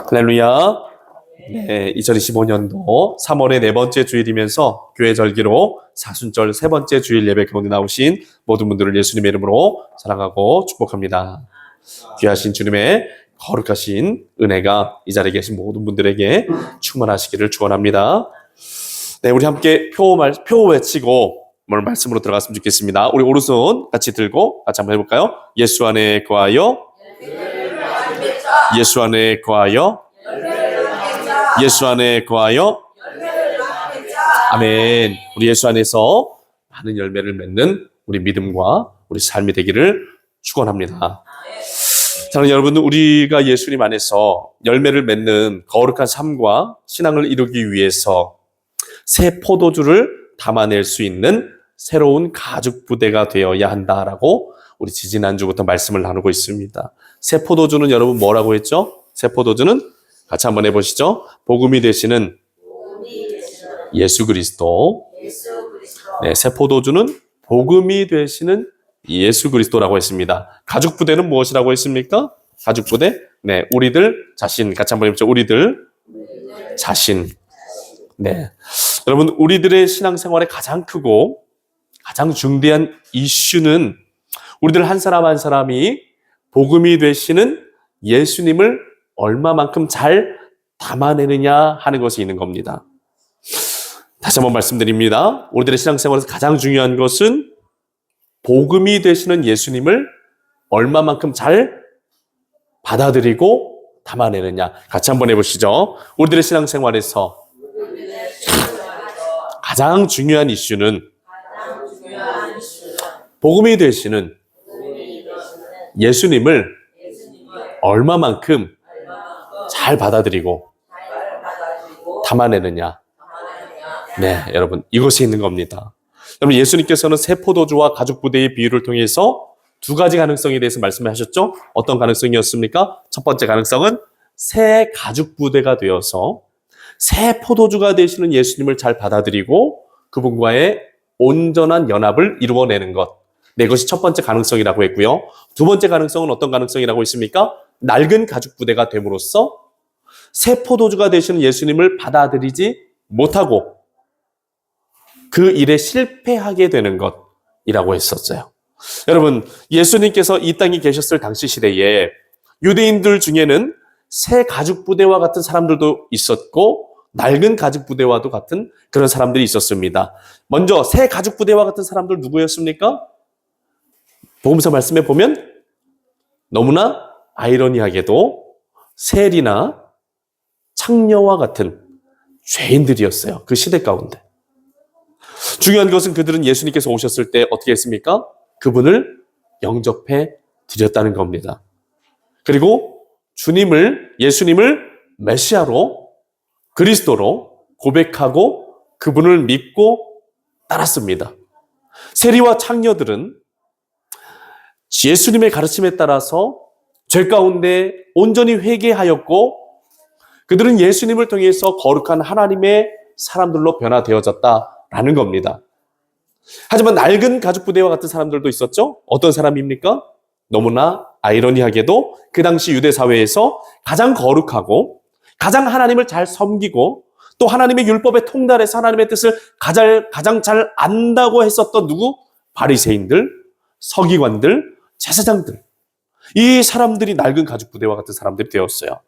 할렐루야. 네, 2025년도 3월의 네 번째 주일이면서 교회 절기로 사순절 세 번째 주일 예배 가운데 나오신 모든 분들을 예수님의 이름으로 사랑하고 축복합니다. 귀하신 주님의 거룩하신 은혜가 이 자리에 계신 모든 분들에게 충만하시기를 축원합니다. 네, 우리 함께 표 외치고 오늘 말씀으로 들어갔으면 좋겠습니다. 우리 오른손 같이 들고 같이 한번 해볼까요? 예수 안에 거하여, 예수 안에 거하여, 예수 안에 거하여, 아멘. 우리 예수 안에서 많은 열매를 맺는 우리 믿음과 우리 삶이 되기를 축원합니다. 저는 여러분, 우리가 예수님 안에서 열매를 맺는 거룩한 삶과 신앙을 이루기 위해서 새 포도주를 담아낼 수 있는 새로운 가죽 부대가 되어야 한다라고 우리 지지난주부터 말씀을 나누고 있습니다. 새 포도주는 여러분 뭐라고 했죠? 새 포도주는 같이 한번 해보시죠. 복음이 되시는 예수 그리스도. 네, 새 포도주는 복음이 되시는 예수 그리스도라고 했습니다. 가죽 부대는 무엇이라고 했습니까? 가죽 부대? 네, 우리들 자신. 같이 한번 해보죠. 우리들 자신. 네, 여러분, 우리들의 신앙생활에 가장 크고 가장 중대한 이슈는 우리들 한 사람 한 사람이 복음이 되시는 예수님을 얼마만큼 잘 담아내느냐 하는 것이 있는 겁니다. 다시 한번 말씀드립니다. 우리들의 신앙생활에서 가장 중요한 것은 복음이 되시는 예수님을 얼마만큼 잘 받아들이고 담아내느냐. 같이 한번 해보시죠. 우리들의 신앙생활에서 가장 중요한 이슈는 복음이 되시는 예수님을 얼마만큼 잘 받아들이고 담아내느냐. 네, 여러분, 이것이 있는 겁니다. 여러분, 예수님께서는 새 포도주와 가죽 부대의 비유를 통해서 두 가지 가능성에 대해서 말씀하셨죠? 어떤 가능성이었습니까? 첫 번째 가능성은 새 가죽 부대가 되어서 새 포도주가 되시는 예수님을 잘 받아들이고 그분과의 온전한 연합을 이루어내는 것. 네, 이것이 첫 번째 가능성이라고 했고요. 두 번째 가능성은 어떤 가능성이라고 했습니까? 낡은 가죽 부대가 됨으로써 새 포도주가 되시는 예수님을 받아들이지 못하고 그 일에 실패하게 되는 것이라고 했었어요. 여러분, 예수님께서 이 땅에 계셨을 당시 시대에 유대인들 중에는 새 가죽 부대와 같은 사람들도 있었고 낡은 가죽 부대와도 같은 그런 사람들이 있었습니다. 먼저 새 가죽 부대와 같은 사람들 누구였습니까? 복음서 말씀에 보면 너무나 아이러니하게도 세리나 창녀와 같은 죄인들이었어요. 그 시대 가운데. 중요한 것은 그들은 예수님께서 오셨을 때 어떻게 했습니까? 그분을 영접해 드렸다는 겁니다. 그리고 예수님을 메시아로, 그리스도로 고백하고 그분을 믿고 따랐습니다. 세리와 창녀들은 예수님의 가르침에 따라서 죄 가운데 온전히 회개하였고 그들은 예수님을 통해서 거룩한 하나님의 사람들로 변화되어졌다라는 겁니다. 하지만 낡은 가죽 부대와 같은 사람들도 있었죠? 어떤 사람입니까? 너무나 아이러니하게도 그 당시 유대 사회에서 가장 거룩하고 가장 하나님을 잘 섬기고 또 하나님의 율법에 통달해서 하나님의 뜻을 가장 잘 안다고 했었던 누구? 바리새인들, 서기관들, 제사장들. 이 사람들이 낡은 가죽 부대와 같은 사람들이 되었어요.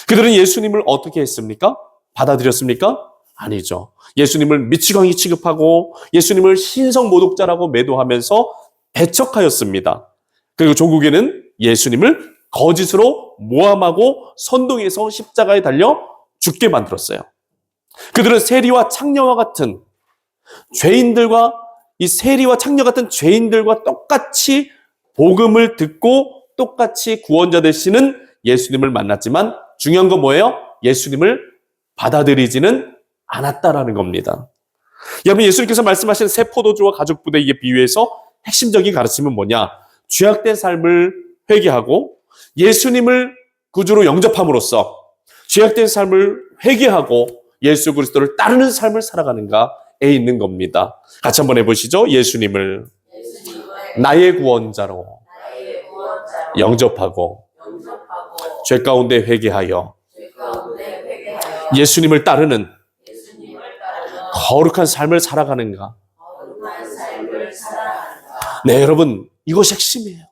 그들은 예수님을 어떻게 했습니까? 받아들였습니까? 아니죠. 예수님을 미치광이 취급하고 예수님을 신성 모독자라고 매도하면서 배척하였습니다. 그리고 조국에는 예수님을 거짓으로 모함하고 선동해서 십자가에 달려 죽게 만들었어요. 그들은 세리와 창녀와 같은 죄인들과 이 세리와 창녀 같은 죄인들과 똑같이 복음을 듣고 똑같이 구원자 되시는 예수님을 만났지만 중요한 건 뭐예요? 예수님을 받아들이지는 않았다라는 겁니다. 여러분, 예수님께서 말씀하신 새 포도주와 가죽 부대에 비유해서 핵심적인 가르침은 뭐냐? 죄악된 삶을 회개하고 예수님을 구주로 영접함으로써 죄악된 삶을 회개하고 예수 그리스도를 따르는 삶을 살아가는가? 있는 겁니다. 같이 한번 해보시죠. 예수님을 나의 구원자로 영접하고 죄 가운데 회개하여 예수님을 따르는 거룩한 삶을 살아가는가. 네, 여러분, 이것이 핵심이에요.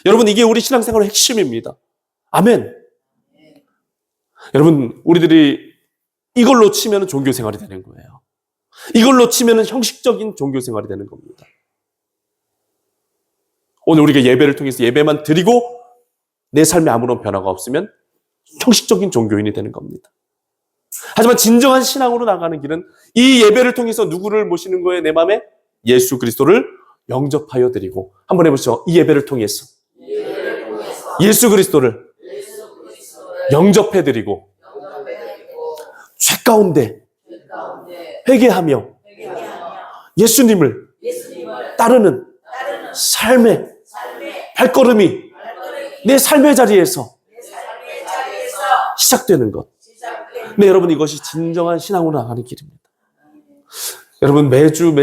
여러분, 이게 우리 신앙생활의 핵심입니다. 아멘. 여러분, 우리들이 이걸 놓치면 종교생활이 되는 거예요. 이걸 놓치면 형식적인 종교생활이 되는 겁니다. 오늘 우리가 예배를 통해서 예배만 드리고 내 삶에 아무런 변화가 없으면 형식적인 종교인이 되는 겁니다. 하지만 진정한 신앙으로 나가는 길은 이 예배를 통해서 누구를 모시는 거예요? 내 마음에 예수 그리스도를 영접하여 드리고, 한번 해보시죠. 이 예배를 통해서 예수 그리스도를 영접해 드리고 죄 가운데 회개하며 예수님을 따르는 삶의 발걸음이 내 삶의 자리에서 시작되는 것. 네, 여러분, 이것이 진정한 신앙으로 나가는 길입니다. 여러분, 매주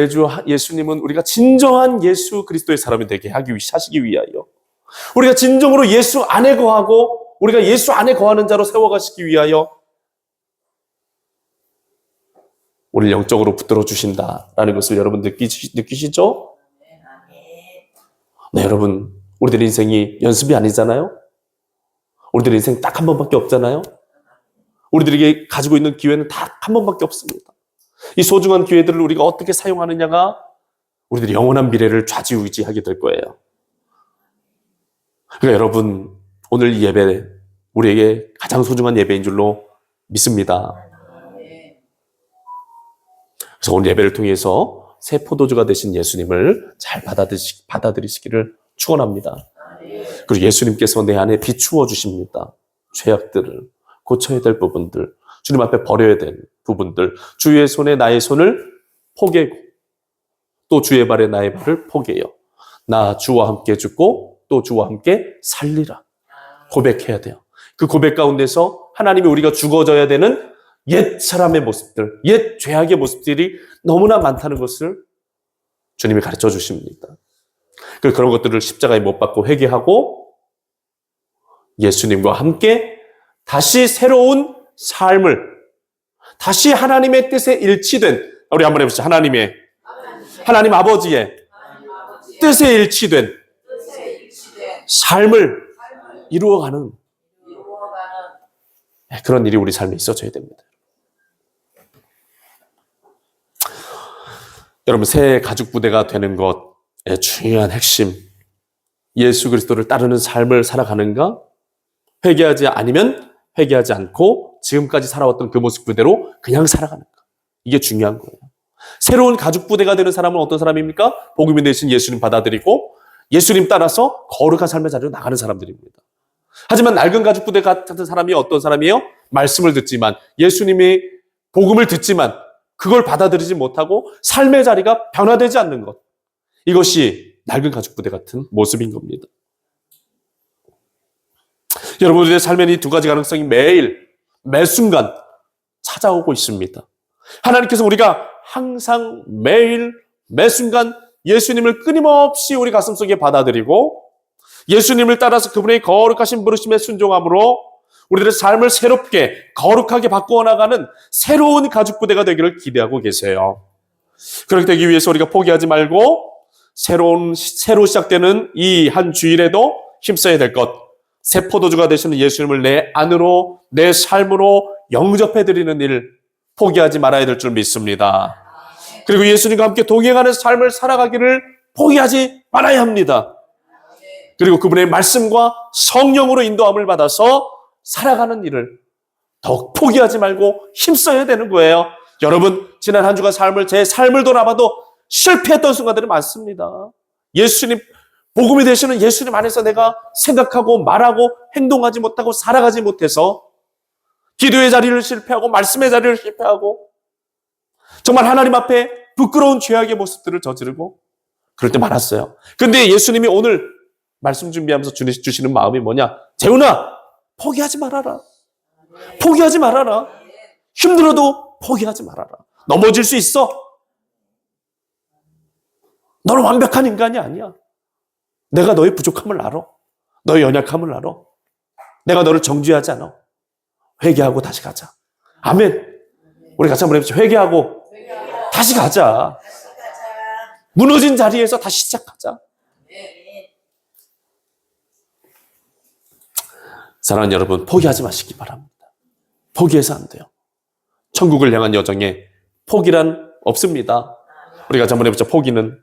예수님은 우리가 진정한 예수 그리스도의 사람이 되게 하시기 위하여, 우리가 진정으로 예수 안에 거하고 우리가 예수 안에 거하는 자로 세워가시기 위하여 우리를 영적으로 붙들어 주신다라는 것을 여러분 느끼시죠? 네, 여러분, 우리들 인생이 연습이 아니잖아요. 우리들 인생 딱 한 번밖에 없잖아요. 우리들에게 가지고 있는 기회는 딱 한 번밖에 없습니다. 이 소중한 기회들을 우리가 어떻게 사용하느냐가 우리들의 영원한 미래를 좌지우지하게 될 거예요. 그러니까 여러분, 오늘 이 예배 우리에게 가장 소중한 예배인 줄로 믿습니다. 그래서 오늘 예배를 통해서 새 포도주가 되신 예수님을 잘 받아들이시기를 축원합니다. 그리고 예수님께서 내 안에 비추어 주십니다. 죄악들을 고쳐야 될 부분들, 주님 앞에 버려야 될 부분들, 주의 손에 나의 손을 포개고 또 주의 발에 나의 발을 포개요. 나 주와 함께 죽고 또 주와 함께 살리라. 고백해야 돼요. 그 고백 가운데서 하나님이 우리가 죽어져야 되는 옛 사람의 모습들, 옛 죄악의 모습들이 너무나 많다는 것을 주님이 가르쳐 주십니다. 그런 것들을 십자가에 못 박고 회개하고 예수님과 함께 다시 새로운 삶을, 다시 하나님의 뜻에 일치된, 우리 한번 해보시죠. 하나님 아버지의 뜻에 일치된 삶을 이루어가는 그런 일이 우리 삶에 있어져야 됩니다. 여러분, 새 가죽 부대가 되는 것의 중요한 핵심, 예수 그리스도를 따르는 삶을 살아가는가? 회개하지 않고 지금까지 살아왔던 그 모습 그대로 그냥 살아가는가? 이게 중요한 거예요. 새로운 가죽 부대가 되는 사람은 어떤 사람입니까? 복음이 되신 예수님 받아들이고 예수님 따라서 거룩한 삶의 자리로 나가는 사람들입니다. 하지만 낡은 가죽 부대 같은 사람이 어떤 사람이에요? 말씀을 듣지만, 예수님의 복음을 듣지만 그걸 받아들이지 못하고 삶의 자리가 변화되지 않는 것. 이것이 낡은 가죽 부대 같은 모습인 겁니다. 여러분들의 삶에는 이 두 가지 가능성이 매일, 매 순간 찾아오고 있습니다. 하나님께서 우리가 항상 매일, 매 순간 예수님을 끊임없이 우리 가슴속에 받아들이고 예수님을 따라서 그분의 거룩하신 부르심에 순종함으로 우리들의 삶을 새롭게, 거룩하게 바꾸어 나가는 새로운 가죽 부대가 되기를 기대하고 계세요. 그렇게 되기 위해서 우리가 포기하지 말고 새로 시작되는 이 한 주일에도 힘써야 될 것, 새 포도주가 되시는 예수님을 내 안으로, 내 삶으로 영접해드리는 일, 포기하지 말아야 될 줄 믿습니다. 그리고 예수님과 함께 동행하는 삶을 살아가기를 포기하지 말아야 합니다. 그리고 그분의 말씀과 성령으로 인도함을 받아서 살아가는 일을 더욱 포기하지 말고 힘써야 되는 거예요. 여러분, 지난 한 주간 제 삶을 돌아봐도 실패했던 순간들이 많습니다. 예수님, 복음이 되시는 예수님 안에서 내가 생각하고 말하고 행동하지 못하고 살아가지 못해서 기도의 자리를 실패하고 말씀의 자리를 실패하고 정말 하나님 앞에 부끄러운 죄악의 모습들을 저지르고 그럴 때 많았어요. 근데 예수님이 오늘 말씀 준비하면서 주시는 마음이 뭐냐? 재훈아, 포기하지 말아라. 포기하지 말아라. 힘들어도 포기하지 말아라. 넘어질 수 있어. 너는 완벽한 인간이 아니야. 내가 너의 부족함을 알아. 너의 연약함을 알아. 내가 너를 정죄하지 않아. 회개하고 다시 가자. 아멘. 우리 같이 한번 해보자. 회개하고 다시 가자. 무너진 자리에서 다시 시작하자. 사랑하는 여러분, 포기하지 마시기 바랍니다. 포기해서 안 돼요. 천국을 향한 여정에 포기란 없습니다. 우리가 같이 한번 해보자. 포기는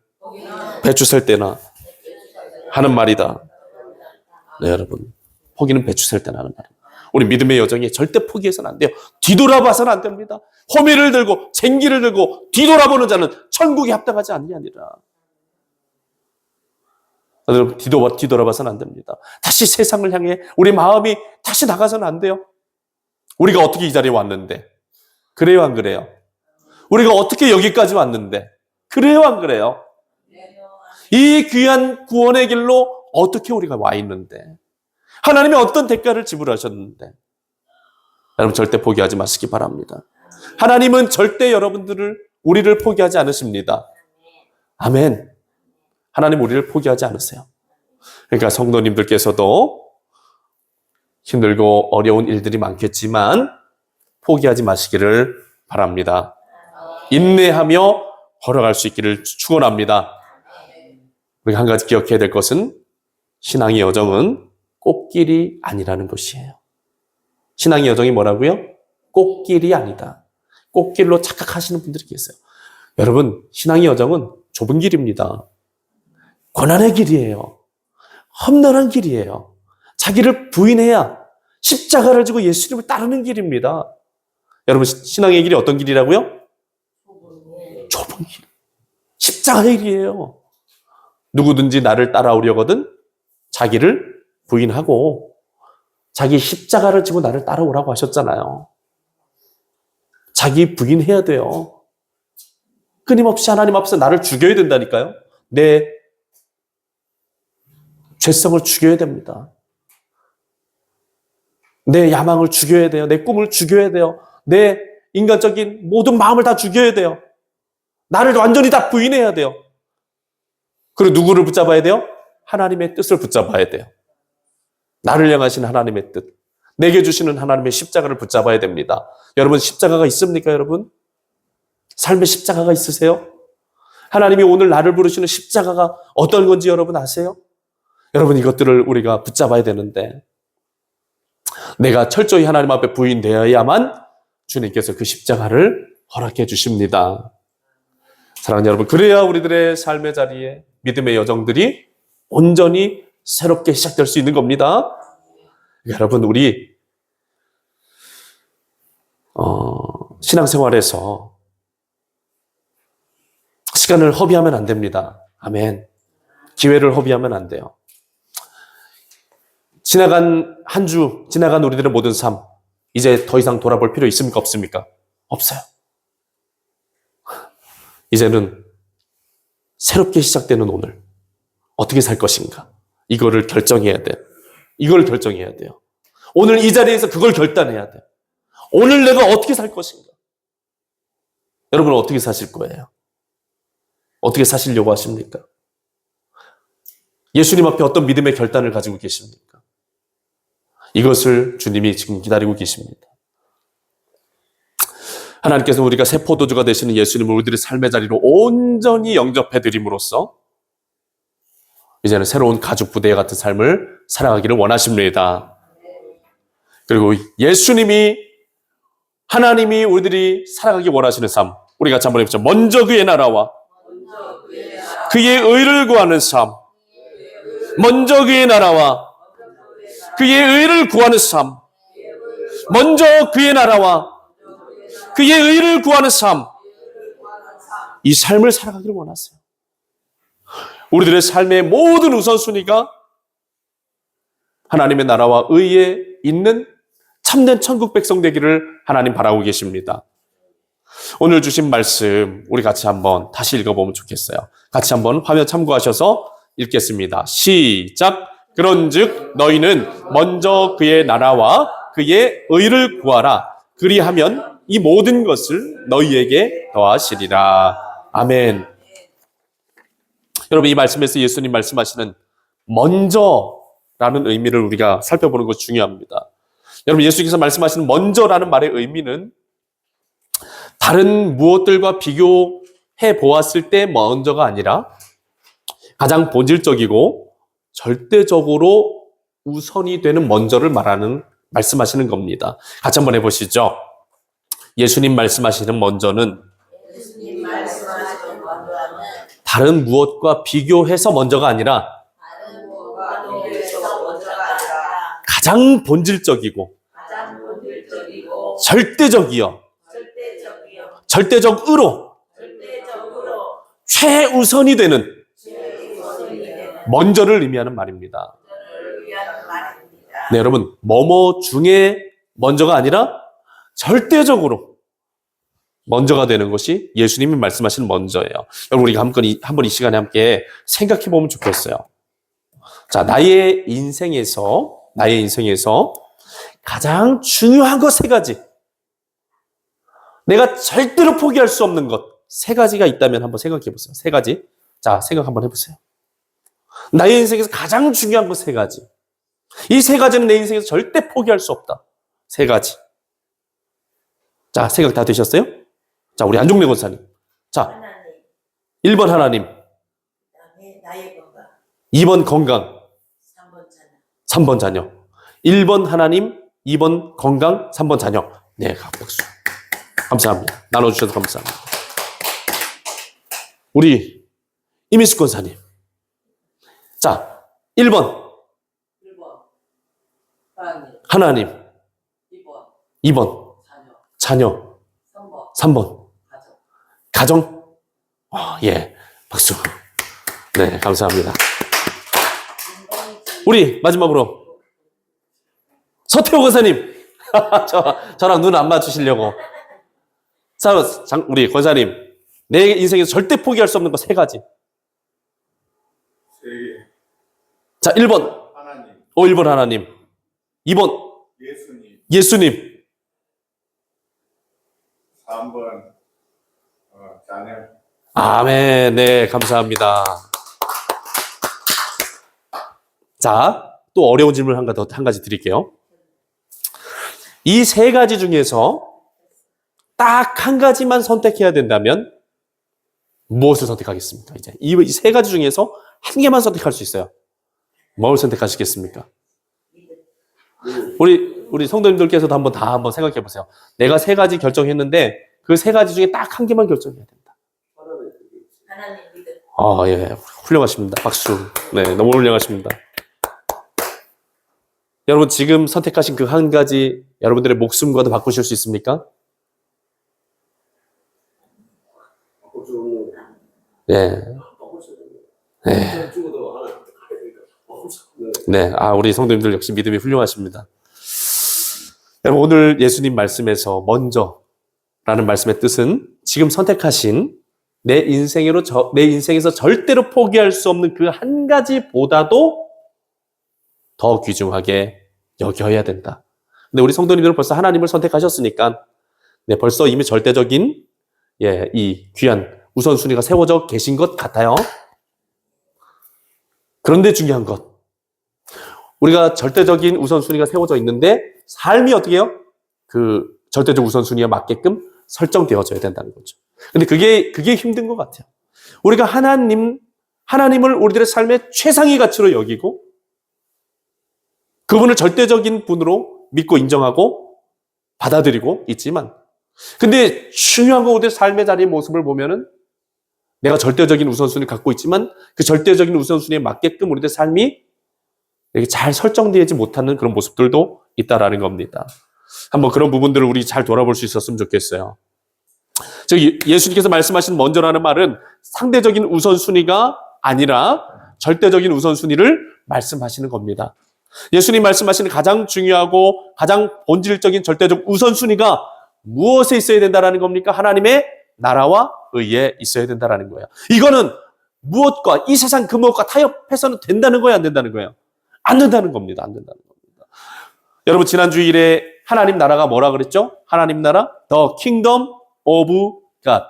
배추 셀 때나 하는 말이다. 네, 여러분. 포기는 배추 셀 때나 하는 말입니다. 우리 믿음의 여정에 절대 포기해서는 안 돼요. 뒤돌아봐서는 안 됩니다. 호미를 들고 쟁기를 들고 뒤돌아보는 자는 천국에 합당하지 않느니라. 여러분, 뒤돌아봐서는 안 됩니다. 다시 세상을 향해 우리 마음이 다시 나가서는 안 돼요. 우리가 어떻게 이 자리에 왔는데? 그래요, 안 그래요? 우리가 어떻게 여기까지 왔는데? 그래요, 안 그래요? 이 귀한 구원의 길로 어떻게 우리가 와 있는데? 하나님이 어떤 대가를 지불하셨는데? 여러분, 절대 포기하지 마시기 바랍니다. 하나님은 절대 우리를 포기하지 않으십니다. 아멘. 하나님 우리를 포기하지 않으세요. 그러니까 성도님들께서도 힘들고 어려운 일들이 많겠지만 포기하지 마시기를 바랍니다. 인내하며 걸어갈 수 있기를 축원합니다. 우리가 한 가지 기억해야 될 것은 신앙의 여정은 꽃길이 아니라는 것이에요. 신앙의 여정이 뭐라고요? 꽃길이 아니다. 꽃길로 착각하시는 분들이 계세요. 여러분, 신앙의 여정은 좁은 길입니다. 고난의 길이에요. 험난한 길이에요. 자기를 부인해야 십자가를 지고 예수님을 따르는 길입니다. 여러분, 신앙의 길이 어떤 길이라고요? 좁은 길. 십자가의 길이에요. 누구든지 나를 따라오려거든 자기를 부인하고 자기 십자가를 지고 나를 따라오라고 하셨잖아요. 자기 부인해야 돼요. 끊임없이 하나님 앞에서 나를 죽여야 된다니까요. 내 죄성을 죽여야 됩니다. 내 야망을 죽여야 돼요. 내 꿈을 죽여야 돼요. 내 인간적인 모든 마음을 다 죽여야 돼요. 나를 완전히 다 부인해야 돼요. 그리고 누구를 붙잡아야 돼요? 하나님의 뜻을 붙잡아야 돼요. 나를 향하신 하나님의 뜻, 내게 주시는 하나님의 십자가를 붙잡아야 됩니다. 여러분, 십자가가 있습니까, 여러분? 삶의 십자가가 있으세요? 하나님이 오늘 나를 부르시는 십자가가 어떤 건지 여러분 아세요? 여러분, 이것들을 우리가 붙잡아야 되는데 내가 철저히 하나님 앞에 부인되어야만 주님께서 그 십자가를 허락해 주십니다. 사랑하는 여러분, 그래야 우리들의 삶의 자리에 믿음의 여정들이 온전히 새롭게 시작될 수 있는 겁니다. 여러분, 우리 신앙생활에서 시간을 허비하면 안 됩니다. 아멘. 기회를 허비하면 안 돼요. 지나간 한 주, 지나간 우리들의 모든 삶, 이제 더 이상 돌아볼 필요 있습니까? 없습니까? 없어요. 이제는 새롭게 시작되는 오늘, 어떻게 살 것인가? 이거를 결정해야 돼요. 이걸 결정해야 돼요. 오늘 이 자리에서 그걸 결단해야 돼요. 오늘 내가 어떻게 살 것인가? 여러분은 어떻게 사실 거예요? 어떻게 사시려고 하십니까? 예수님 앞에 어떤 믿음의 결단을 가지고 계십니까? 이것을 주님이 지금 기다리고 계십니다. 하나님께서 우리가 새 포도주가 되시는 예수님을 우리들의 삶의 자리로 온전히 영접해드림으로써 이제는 새로운 가죽 부대 같은 삶을 살아가기를 원하십니다. 그리고 예수님이, 하나님이 우리들이 살아가기 원하시는 삶, 우리 같이 한번 해보죠. 먼저 그의 나라와 그의 의를 구하는 삶. 먼저 그의 나라와 그의 의를 구하는 삶. 먼저 그의 나라와 그의 의를 구하는 삶. 이 삶을 살아가기를 원하세요. 우리들의 삶의 모든 우선순위가 하나님의 나라와 의에 있는 참된 천국 백성 되기를 하나님 바라고 계십니다. 오늘 주신 말씀 우리 같이 한번 다시 읽어보면 좋겠어요. 같이 한번 화면 참고하셔서 읽겠습니다. 시작. 그런즉 너희는 먼저 그의 나라와 그의 의를 구하라. 그리하면 이 모든 것을 너희에게 더하시리라. 아멘. 여러분, 이 말씀에서 예수님 말씀하시는 먼저라는 의미를 우리가 살펴보는 것이 중요합니다. 여러분, 예수님께서 말씀하시는 먼저라는 말의 의미는 다른 무엇들과 비교해 보았을 때 먼저가 아니라 가장 본질적이고 절대적으로 우선이 되는 먼저를 말씀하시는 겁니다. 같이 한번 해보시죠. 예수님 말씀하시는 먼저는 다른 무엇과 비교해서 먼저가 아니라 가장 본질적이고 절대적으로 최우선이 되는 먼저를 의미하는 말입니다. 네, 여러분, 뭐뭐 중에 먼저가 아니라 절대적으로 먼저가 되는 것이 예수님이 말씀하시는 먼저예요. 여러분, 우리가 한번 이 시간에 함께 생각해 보면 좋겠어요. 자, 나의 인생에서 가장 중요한 것 3가지. 내가 절대로 포기할 수 없는 것 3가지가 있다면 한번 생각해 보세요. 3가지. 자, 생각 한번 해보세요. 나의 인생에서 가장 중요한 것 3가지. 이 3가지는 내 인생에서 절대 포기할 수 없다. 3가지. 자, 생각 다 되셨어요? 자, 우리 안종래 권사님. 자, 1번 하나님. 2번 건강. 3번 자녀. 1번 하나님, 2번 건강, 3번 자녀. 네, 박수. 감사합니다. 나눠주셔서 감사합니다. 우리 이민숙 권사님. 자, 1번 하나님, 2번 자녀, 3번 가정. 예, 박수. 네, 감사합니다. 우리 마지막으로 서태호 권사님. 저랑 눈 안 맞추시려고. 우리 권사님, 내 인생에서 절대 포기할 수 없는 거 3가지. 3개. 자, 1번 하나님. 1번 하나님. 2번 예수님. 3번 자녀. 아멘. 네, 감사합니다. 자, 또 어려운 질문 한 가지 드릴게요. 이 3가지 중에서 딱 한 가지만 선택해야 된다면 무엇을 선택하겠습니까? 이제 이 3가지 중에서 한 개만 선택할 수 있어요. 뭘 선택하시겠습니까? 우리 성도님들께서도 한번 생각해 보세요. 내가 3가지 결정했는데 그 3가지 중에 딱 한 개만 결정해야 된다. 예, 훌륭하십니다. 박수. 네, 너무 훌륭하십니다. 여러분, 지금 선택하신 그 한 가지 여러분들의 목숨과도 바꾸실 수 있습니까? 네. 네. 네. 우리 성도님들 역시 믿음이 훌륭하십니다. 여러분, 오늘 예수님 말씀에서 먼저라는 말씀의 뜻은 지금 선택하신 내 인생에서 절대로 포기할 수 없는 그 한 가지보다도 더 귀중하게 여겨야 된다. 근데 우리 성도님들은 벌써 하나님을 선택하셨으니까, 네, 벌써 이미 절대적인, 이 귀한 우선순위가 세워져 계신 것 같아요. 그런데 중요한 것. 우리가 절대적인 우선순위가 세워져 있는데, 삶이 어떻게 해요? 그 절대적 우선순위에 맞게끔 설정되어져야 된다는 거죠. 근데 그게 힘든 것 같아요. 우리가 하나님을 우리들의 삶의 최상위 가치로 여기고, 그분을 절대적인 분으로 믿고 인정하고 받아들이고 있지만, 근데 중요한 거 우리의 삶의 자리의 모습을 보면은 내가 절대적인 우선순위를 갖고 있지만 그 절대적인 우선순위에 맞게끔 우리의 삶이 이렇게 잘 설정되지 못하는 그런 모습들도 있다라는 겁니다. 한번 그런 부분들을 우리 잘 돌아볼 수 있었으면 좋겠어요. 즉, 예수님께서 말씀하신 먼저라는 말은 상대적인 우선순위가 아니라 절대적인 우선순위를 말씀하시는 겁니다. 예수님 말씀하시는 가장 중요하고 가장 본질적인 절대적 우선순위가 무엇에 있어야 된다는 겁니까? 하나님의 나라와 의에 있어야 된다는 거예요. 이거는 무엇과 이 세상 그 무엇과 타협해서는 된다는 거예요? 안 된다는 거예요? 안 된다는 겁니다. 안 된다는 겁니다. 여러분, 지난 주일에 하나님 나라가 뭐라 그랬죠? 하나님 나라, The Kingdom of God.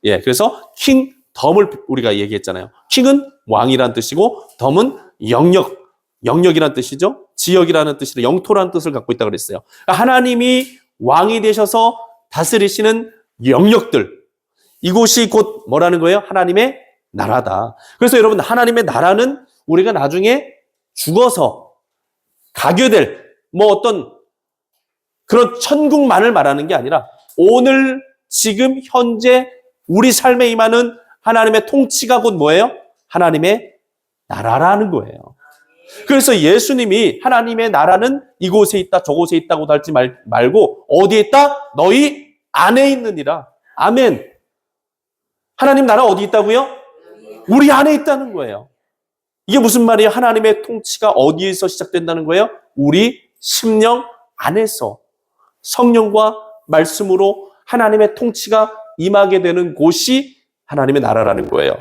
예, 그래서 King 덤을 우리가 얘기했잖아요. 킹은 왕이라는 뜻이고 덤은 영역이라는 뜻이죠. 지역이라는 뜻이라 영토라는 뜻을 갖고 있다고 그랬어요. 하나님이 왕이 되셔서 다스리시는 영역들, 이곳이 곧 뭐라는 거예요? 하나님의 나라다. 그래서 여러분, 하나님의 나라는 우리가 나중에 죽어서 가게 될 어떤 그런 천국만을 말하는 게 아니라 오늘 지금 현재 우리 삶에 임하는 하나님의 통치가 곧 뭐예요? 하나님의 나라라는 거예요. 그래서 예수님이 하나님의 나라는 이곳에 있다 저곳에 있다고 할지 말고 어디에 있다? 너희 안에 있느니라. 아멘. 하나님 나라 어디 있다고요? 우리 안에 있다는 거예요. 이게 무슨 말이에요? 하나님의 통치가 어디에서 시작된다는 거예요? 우리 심령 안에서 성령과 말씀으로 하나님의 통치가 임하게 되는 곳이 하나님의 나라라는 거예요.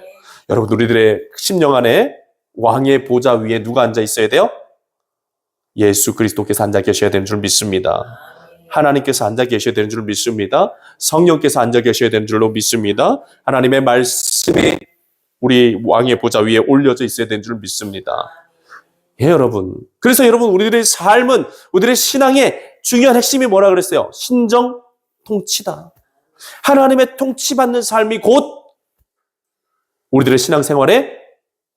여러분, 우리들의 심령 안에 왕의 보좌 위에 누가 앉아 있어야 돼요? 예수 그리스도께서 앉아 계셔야 되는 줄 믿습니다. 하나님께서 앉아 계셔야 되는 줄 믿습니다. 성령께서 앉아 계셔야 되는 줄로 믿습니다. 하나님의 말씀이 우리 왕의 보좌 위에 올려져 있어야 되는 줄 믿습니다. 예, 여러분. 그래서 여러분, 우리들의 삶은, 우리들의 신앙의 중요한 핵심이 뭐라 그랬어요? 신정 통치다. 하나님의 통치받는 삶이 곧 우리들의 신앙생활의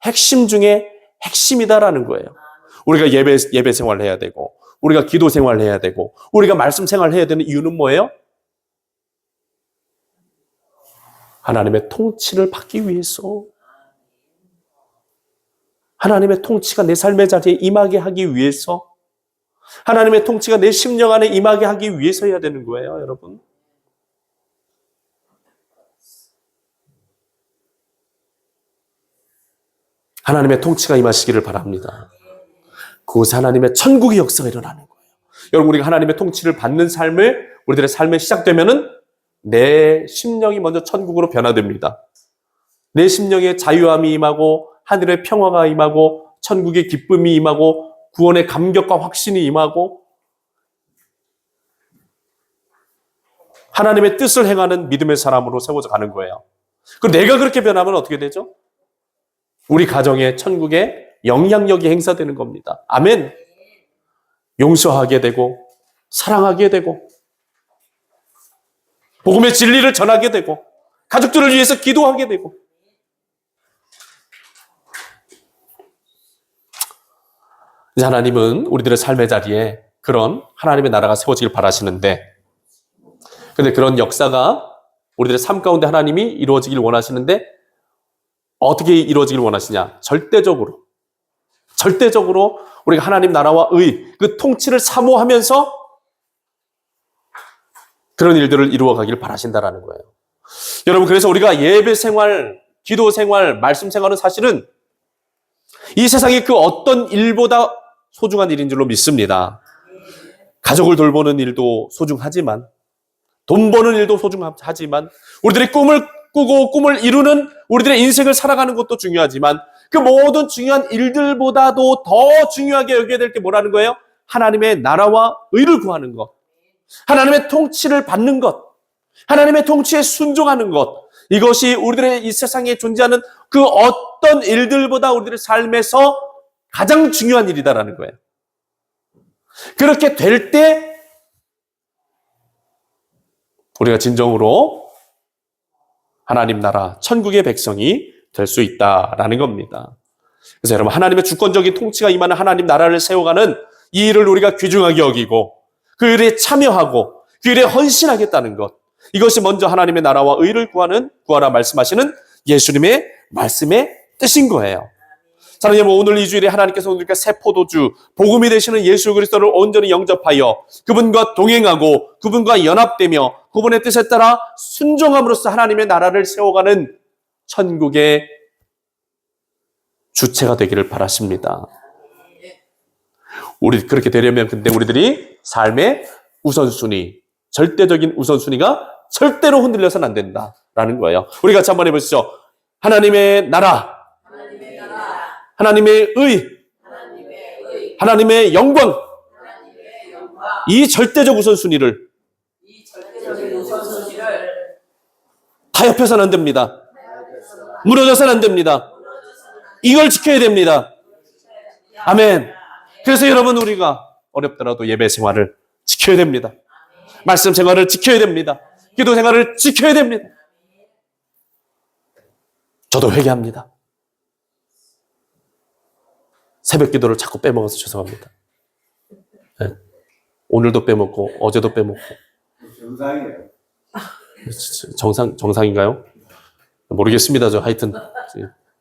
핵심 중에 핵심이다라는 거예요. 우리가 예배 생활을 해야 되고, 우리가 기도 생활을 해야 되고, 우리가 말씀 생활을 해야 되는 이유는 뭐예요? 하나님의 통치를 받기 위해서, 하나님의 통치가 내 삶의 자리에 임하게 하기 위해서, 하나님의 통치가 내 심령 안에 임하게 하기 위해서 해야 되는 거예요, 여러분. 하나님의 통치가 임하시기를 바랍니다. 그곳에 하나님의 천국의 역사가 일어나는 거예요. 여러분, 우리가 하나님의 통치를 받는 삶을 우리들의 삶에 시작되면은 내 심령이 먼저 천국으로 변화됩니다. 내 심령에 자유함이 임하고 하늘의 평화가 임하고 천국의 기쁨이 임하고 구원의 감격과 확신이 임하고 하나님의 뜻을 행하는 믿음의 사람으로 세워져 가는 거예요. 그리고 내가 그렇게 변하면 어떻게 되죠? 우리 가정의 천국의 영향력이 행사되는 겁니다. 아멘. 용서하게 되고 사랑하게 되고 복음의 진리를 전하게 되고 가족들을 위해서 기도하게 되고 이제 하나님은 우리들의 삶의 자리에 그런 하나님의 나라가 세워지길 바라시는데 근데 그런 역사가 우리들의 삶 가운데 하나님이 이루어지길 원하시는데 어떻게 이루어지길 원하시냐? 절대적으로 우리가 하나님 나라와 그 통치를 사모하면서 그런 일들을 이루어가길 바라신다라는 거예요. 여러분, 그래서 우리가 예배 생활, 기도 생활, 말씀 생활은 사실은 이 세상의 그 어떤 일보다 소중한 일인 줄로 믿습니다. 가족을 돌보는 일도 소중하지만 돈 버는 일도 소중하지만 우리들의 꿈을 꾸고 꿈을 이루는 우리들의 인생을 살아가는 것도 중요하지만 그 모든 중요한 일들보다도 더 중요하게 여겨야 될 게 뭐라는 거예요? 하나님의 나라와 의를 구하는 것, 하나님의 통치를 받는 것, 하나님의 통치에 순종하는 것, 이것이 우리들의 이 세상에 존재하는 그 어떤 일들보다 우리들의 삶에서 가장 중요한 일이다라는 거예요. 그렇게 될 때 우리가 진정으로 하나님 나라, 천국의 백성이 될 수 있다라는 겁니다. 그래서 여러분, 하나님의 주권적인 통치가 임하는 하나님 나라를 세워가는 이 일을 우리가 귀중하게 여기고 그 일에 참여하고 그 일에 헌신하겠다는 것, 이것이 먼저 하나님의 나라와 의를 구하라 말씀하시는 예수님의 말씀의 뜻인 거예요. 사랑하는 여러분, 오늘 이 주일에 하나님께서 우리가 새 포도주, 복음이 되시는 예수 그리스도를 온전히 영접하여 그분과 동행하고 그분과 연합되며 그분의 뜻에 따라 순종함으로써 하나님의 나라를 세워가는 천국의 주체가 되기를 바라십니다. 우리 그렇게 되려면 근데 우리들이 삶의 우선순위, 절대적인 우선순위가 절대로 흔들려서는 안 된다라는 거예요. 우리 같이 한번 해보시죠. 하나님의 나라, 하나님의 의, 하나님의 영광, 이 절대적 우선순위를 타협해서는 안 됩니다. 무너져서는 안 됩니다. 이걸 지켜야 됩니다. 아멘. 그래서 여러분 우리가 어렵더라도 예배 생활을 지켜야 됩니다. 말씀 생활을 지켜야 됩니다. 기도 생활을 지켜야 됩니다. 저도 회개합니다. 새벽 기도를 자꾸 빼먹어서 죄송합니다. 네. 오늘도 빼먹고 어제도 빼먹고. 정상이에요. 정상인가요? 모르겠습니다. 저 하여튼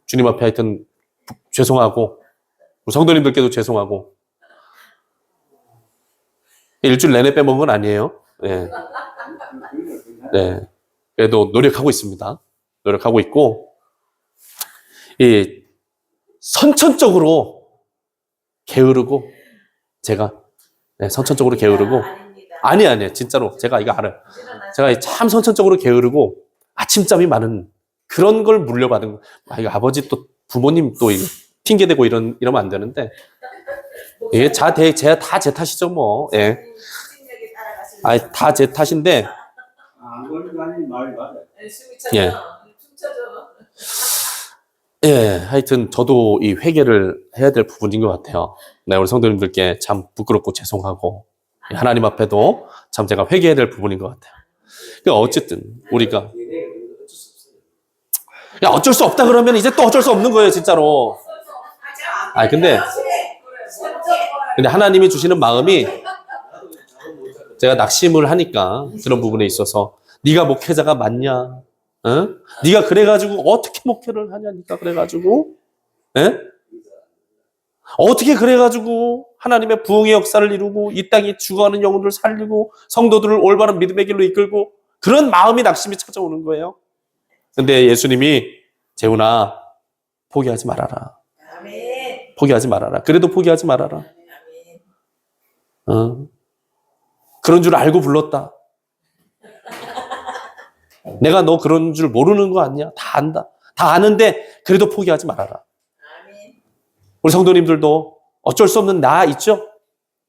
주님 앞에 하여튼 죄송하고 성도님들께도 죄송하고 일주일 내내 빼먹은 건 아니에요. 네. 네. 그래도 노력하고 있습니다. 노력하고 있고 이 선천적으로 게으르고 제가 선천적으로 게으르고 아니 진짜로 제가 이거 알아요. 제가 참 선천적으로 게으르고 아침잠이 많은 그런 걸 물려받은 이거 아버지 또 부모님 또 핑계대고 이러면 안 되는데 이게 다 제 탓이죠 뭐. 예. 다 제 탓인데 안 걸리고 하니 말이 맞아요. 예. 예, 하여튼 저도 이 회개를 해야 될 부분인 것 같아요. 네, 우리 성도님들께 참 부끄럽고 죄송하고 하나님 앞에도 참 제가 회개해야 될 부분인 것 같아요. 그러니까 어쨌든 우리가 어쩔 수 없다 그러면 이제 또 어쩔 수 없는 거예요, 진짜로. 근데 하나님이 주시는 마음이 제가 낙심을 하니까 그런 부분에 있어서 네가 목회자가 맞냐? 네가 그래가지고 어떻게 목회를 하냐? 네가 그래가지고 어떻게 그래가지고 하나님의 부흥의 역사를 이루고 이 땅에 죽어가는 영혼들을 살리고 성도들을 올바른 믿음의 길로 이끌고 그런 마음이 낙심이 찾아오는 거예요. 근데 예수님이 재훈아 포기하지 말아라. 포기하지 말아라. 그래도 포기하지 말아라. 그런 줄 알고 불렀다. 내가 너 그런 줄 모르는 거 아니야? 다 안다. 다 아는데 그래도 포기하지 말아라. 우리 성도님들도 어쩔 수 없는 나 있죠?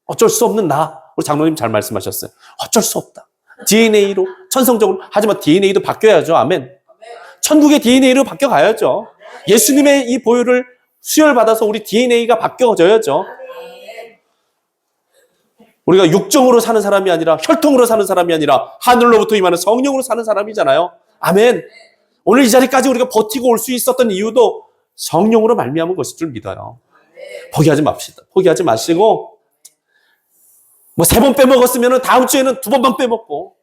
어쩔 수 없는 나. 우리 장로님 잘 말씀하셨어요. 어쩔 수 없다. DNA로 천성적으로 하지만 DNA도 바뀌어야죠. 아멘. 천국의 DNA로 바뀌어가야죠. 예수님의 이 보혈을 수혈받아서 우리 DNA가 바뀌어져야죠. 우리가 육정으로 사는 사람이 아니라 혈통으로 사는 사람이 아니라 하늘로부터 임하는 성령으로 사는 사람이잖아요. 아멘. 오늘 이 자리까지 우리가 버티고 올 수 있었던 이유도 성령으로 말미암은 것일 줄 믿어요. 포기하지 맙시다. 포기하지 마시고 뭐 3번 빼먹었으면 다음 주에는 2번만 빼먹고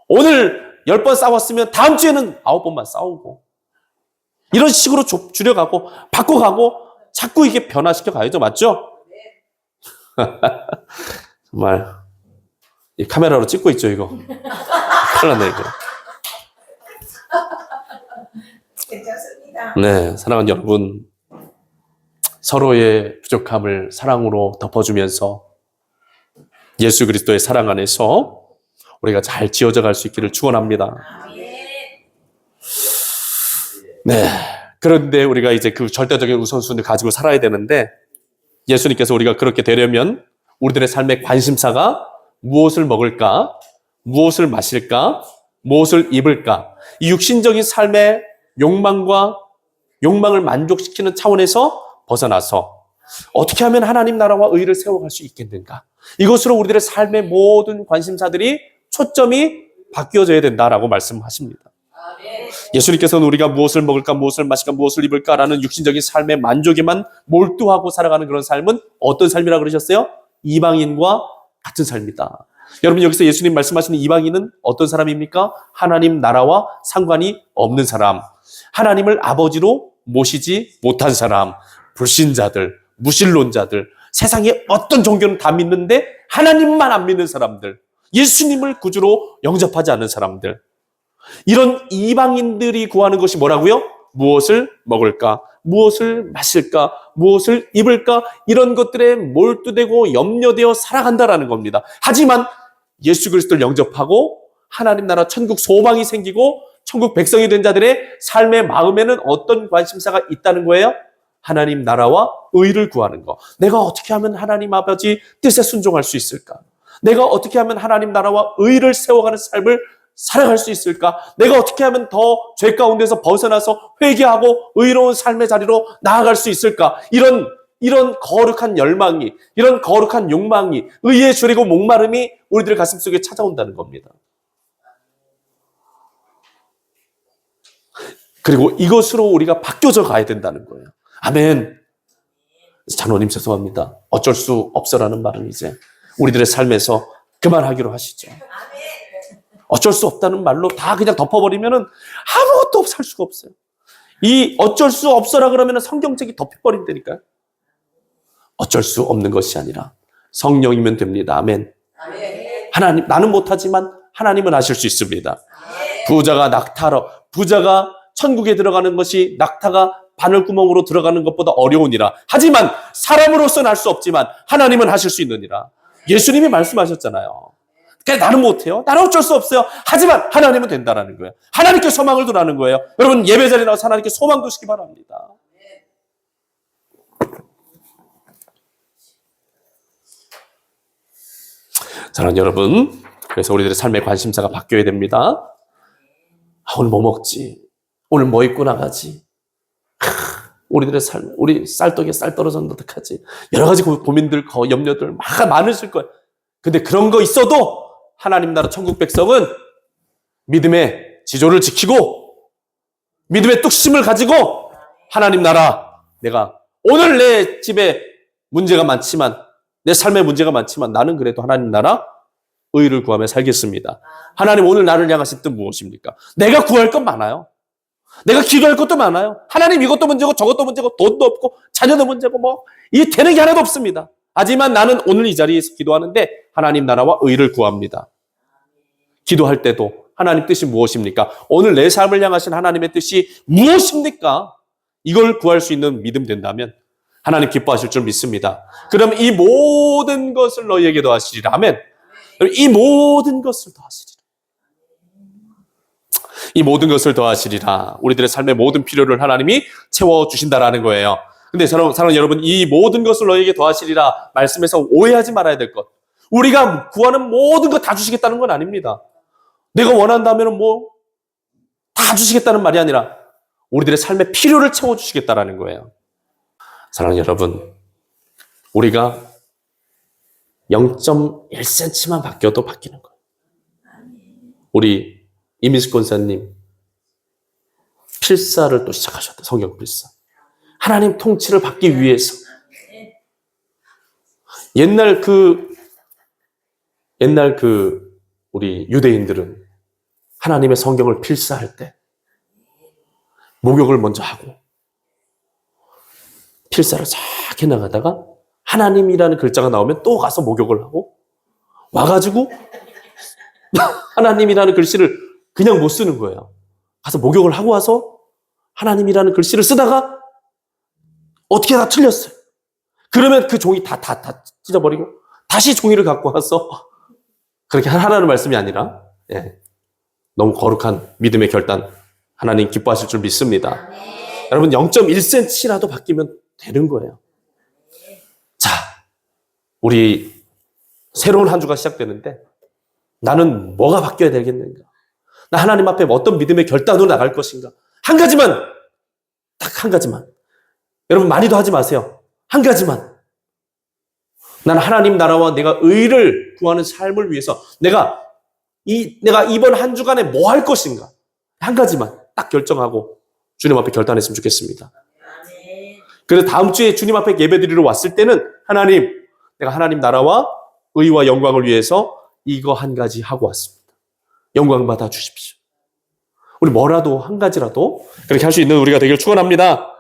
오늘 10번 싸웠으면 다음 주에는 9번만 싸우고 이런 식으로 줄여가고 바꿔가고 자꾸 이게 변화시켜 가야죠. 맞죠? 정말 이 카메라로 찍고 있죠 이거. 큰일 났네 이거. 괜찮습니다. 네, 사랑하는 여러분, 서로의 부족함을 사랑으로 덮어주면서 예수 그리스도의 사랑 안에서 우리가 잘 지어져 갈 수 있기를 축원합니다. 네, 그런데 우리가 이제 그 절대적인 우선순위를 가지고 살아야 되는데 예수님께서 우리가 그렇게 되려면 우리들의 삶의 관심사가 무엇을 먹을까, 무엇을 마실까, 무엇을 입을까, 이 육신적인 삶의 욕망을 만족시키는 차원에서 벗어나서 어떻게 하면 하나님 나라와 의를 세워갈 수 있겠는가? 이것으로 우리들의 삶의 모든 관심사들이 초점이 바뀌어져야 된다라고 말씀하십니다. 예수님께서는 우리가 무엇을 먹을까, 무엇을 마실까, 무엇을 입을까라는 육신적인 삶의 만족에만 몰두하고 살아가는 그런 삶은 어떤 삶이라고 그러셨어요? 이방인과 같은 삶이다. 여러분 여기서 예수님 말씀하시는 이방인은 어떤 사람입니까? 하나님 나라와 상관이 없는 사람, 하나님을 아버지로 모시지 못한 사람, 불신자들, 무신론자들, 세상에 어떤 종교는 다 믿는데 하나님만 안 믿는 사람들, 예수님을 구주로 영접하지 않는 사람들, 이런 이방인들이 구하는 것이 뭐라고요? 무엇을 먹을까? 무엇을 마실까? 무엇을 입을까? 이런 것들에 몰두되고 염려되어 살아간다라는 겁니다. 하지만 예수 그리스도를 영접하고 하나님 나라 천국 소망이 생기고 천국 백성이 된 자들의 삶의 마음에는 어떤 관심사가 있다는 거예요? 하나님 나라와 의를 구하는 거. 내가 어떻게 하면 하나님 아버지 뜻에 순종할 수 있을까? 내가 어떻게 하면 하나님 나라와 의를 세워가는 삶을 살아갈 수 있을까? 내가 어떻게 하면 더 죄 가운데서 벗어나서 회개하고 의로운 삶의 자리로 나아갈 수 있을까? 이런 거룩한 열망이, 이런 거룩한 욕망이, 의에 줄이고 목마름이 우리들의 가슴 속에 찾아온다는 겁니다. 그리고 이것으로 우리가 바뀌어져 가야 된다는 거예요. 아멘. 장로님 죄송합니다. 어쩔 수 없어라는 말은 이제 우리들의 삶에서 그만하기로 하시죠. 어쩔 수 없다는 말로 다 그냥 덮어버리면은 아무것도 살 수가 없어요. 이 어쩔 수 없어라 그러면은 성경책이 덮여버린다니까요. 어쩔 수 없는 것이 아니라 성령이면 됩니다. 아멘. 하나님, 나는 못하지만 하나님은 하실 수 있습니다. 부자가 천국에 들어가는 것이 낙타가 바늘구멍으로 들어가는 것보다 어려우니라. 하지만 사람으로서는 할 수 없지만 하나님은 하실 수 있느니라. 예수님이 말씀하셨잖아요. 그러니까 나는 못해요. 나는 어쩔 수 없어요. 하지만 하나님은 된다라는 거예요. 하나님께 소망을 두라는 거예요. 여러분 예배 자리에 나와서 하나님께 소망 두시기 바랍니다. 사랑하는 여러분, 그래서 우리들의 삶의 관심사가 바뀌어야 됩니다. 오늘 뭐 먹지? 오늘 뭐 입고 나가지? 우리들의 삶, 우리 쌀떡에 쌀 떨어졌는데 어떡하지? 여러 가지 고민들, 염려들 막 많으실 거예요. 근데 그런 거 있어도 하나님 나라 천국 백성은 믿음의 지조를 지키고 믿음의 뚝심을 가지고 하나님 나라, 내가 오늘 내 집에 문제가 많지만, 내 삶에 문제가 많지만 나는 그래도 하나님 나라 의를 구하며 살겠습니다. 하나님 오늘 나를 향하신 뜻 무엇입니까? 내가 구할 건 많아요. 내가 기도할 것도 많아요. 하나님 이것도 문제고 저것도 문제고 돈도 없고 자녀도 문제고 이 되는 게 하나도 없습니다. 하지만 나는 오늘 이 자리에서 기도하는데 하나님 나라와 의를 구합니다. 기도할 때도 하나님 뜻이 무엇입니까? 오늘 내 삶을 향하신 하나님의 뜻이 무엇입니까? 이걸 구할 수 있는 믿음 된다면 하나님 기뻐하실 줄 믿습니다. 그럼 이 모든 것을 너희에게 더하시리라. 아멘. 이 모든 것을 더하시리라. 이 모든 것을 더하시리라. 우리들의 삶의 모든 필요를 하나님이 채워주신다라는 거예요. 근데 사랑하는 여러분, 이 모든 것을 너희에게 더하시리라 말씀에서 오해하지 말아야 될 것. 우리가 구하는 모든 것 다 주시겠다는 건 아닙니다. 내가 원한다면 다 주시겠다는 말이 아니라 우리들의 삶의 필요를 채워주시겠다라는 거예요. 사랑하는 여러분, 우리가 0.1cm만 바뀌어도 바뀌는 거예요. 우리 이민숙 권사님 필사를 또 시작하셨다. 성경 필사. 하나님 통치를 받기 위해서. 옛날 우리 유대인들은 하나님의 성경을 필사할 때 목욕을 먼저 하고 필사를 쫙 해나가다가 하나님이라는 글자가 나오면 또 가서 목욕을 하고 와가지고 하나님이라는 글씨를 그냥 못 쓰는 거예요. 가서 목욕을 하고 와서 하나님이라는 글씨를 쓰다가 어떻게 다 틀렸어요. 그러면 그 종이 다 찢어버리고 다시 종이를 갖고 와서 그렇게 하라는 말씀이 아니라 너무 거룩한 믿음의 결단 하나님 기뻐하실 줄 믿습니다. 여러분 0.1cm라도 바뀌면 되는 거예요. 자, 우리 새로운 한 주가 시작되는데 나는 뭐가 바뀌어야 되겠는가? 나 하나님 앞에 어떤 믿음의 결단으로 나갈 것인가? 한 가지만, 딱 한 가지만. 여러분 많이도 하지 마세요. 한 가지만. 나는 하나님 나라와 내가 의를 구하는 삶을 위해서 내가 이번 한 주간에 뭐 할 것인가? 한 가지만 딱 결정하고 주님 앞에 결단했으면 좋겠습니다. 그래서 다음 주에 주님 앞에 예배드리러 왔을 때는 내가 하나님 나라와 의와 영광을 위해서 이거 한 가지 하고 왔습니다. 영광 받아 주십시오. 우리 뭐라도 한 가지라도 그렇게 할 수 있는 우리가 되길 축원합니다.